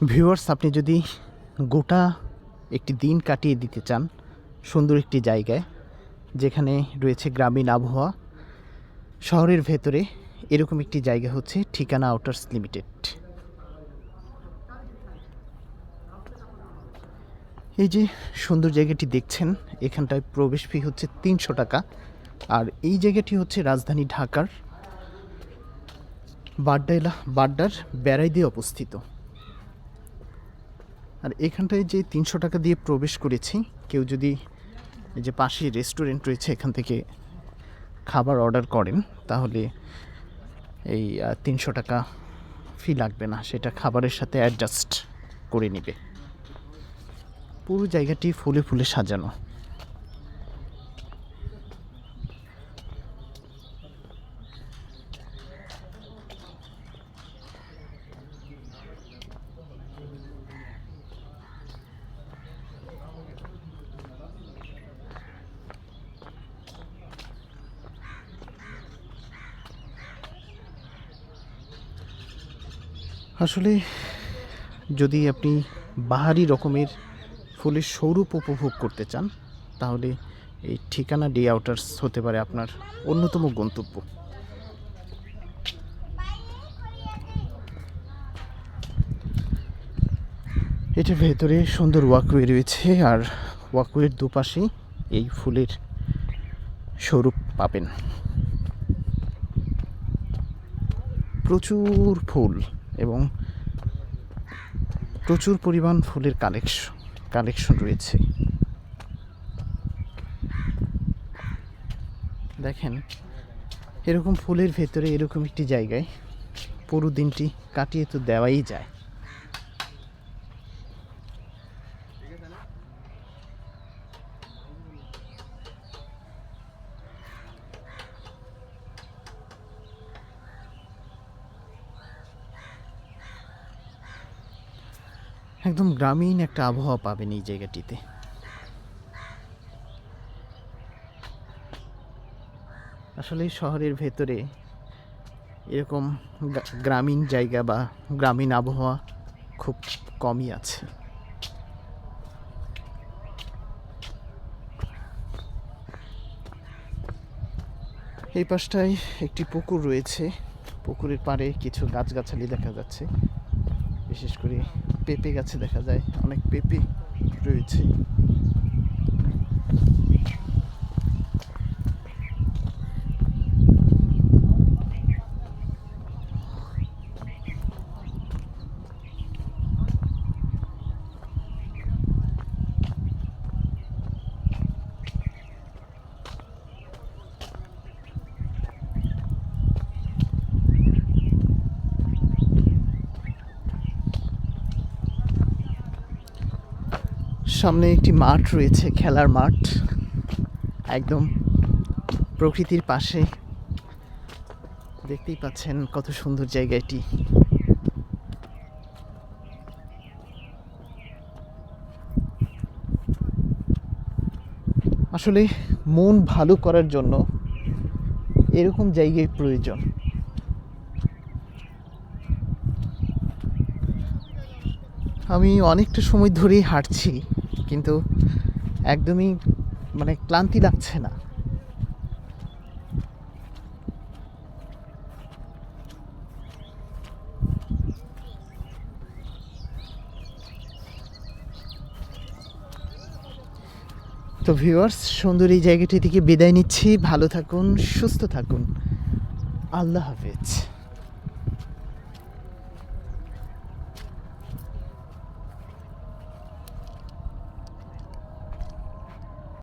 Viewers, আপনি যদি গোটা একটি দিন কাটিয়ে দিতে চান সুন্দর একটি জায়গায়, যেখানে রয়েছে গ্রামীণ আবহাওয়া, শহরের ভেতরে, এরকম একটি জায়গা হচ্ছে ঠিকানা আউটার্স লিমিটেড। এই যে সুন্দর জায়গাটি দেখছেন, এখানটায় প্রবেশ ফি হচ্ছে 300 টাকা। আর এই জায়গাটি হচ্ছে রাজধানী ঢাকার বাড্ডার বেড়াই দিয়ে অবস্থিত। আর এখানটায় যে 300 টাকা দিয়ে প্রবেশ করেছি, কেউ যদি এই যে পাশে রেস্টুরেন্ট রয়েছে এখান থেকে খাবার অর্ডার করেন, তাহলে এই 300 টাকা ফি লাগবে না, সেটা খাবারের সাথে অ্যাডজাস্ট করে নেবে। পুরো জায়গাটি ফুলে ফুলে সাজানো। আসলে যদি আপনি বাহারি রকমের ফুলের স্বরূপ উপভোগ করতে চান, তাহলে এই ঠিকানা ডে আউটার্স হতে পারে আপনার অন্যতম গন্তব্য। এটার ভেতরে সুন্দর ওয়াকওয়ে রয়েছে, আর ওয়াকওয়ের দুপাশেই এই ফুলের স্বরূপ পাবেন। প্রচুর ফুল এবং প্রচুর পরিমাণ ফুলের কালেকশন রয়েছে। দেখেন, এরকম ফুলের ভেতরে এরকম একটি জায়গায় পুরো দিনটি কাটিয়ে তো দেওয়াই যায়। একদম গ্রামীণ একটা আবহাওয়া পাবেন এই জায়গাটিতে। আসলে শহরের ভেতরে এরকম গ্রামীণ জায়গা বা গ্রামীণ আবহাওয়া খুব কমই আছে। এই পাশটায় একটি পুকুর রয়েছে, পুকুরের পাড়ে কিছু গাছগাছালি দেখা যাচ্ছে, বিশেষ করে পেঁপে গাছে দেখা যায় অনেক পেঁপে রয়েছে। সামনে একটি মাঠ রয়েছে, খেলার মাঠ, একদম প্রকৃতির পাশে। দেখতেই পাচ্ছেন কত সুন্দর জায়গা এটি। আসলে মন ভালো করার জন্য এরকম জায়গায় প্রয়োজন। আমি অনেকটা সময় ধরেই হাঁটছি, কিন্তু একদমই ক্লান্তি লাগছে না। তো ভিউয়ার্স, সুন্দর এই জায়গাটি থেকে বিদায় নিচ্ছি। ভালো থাকুন, সুস্থ থাকুন, আল্লাহ হাফেজ।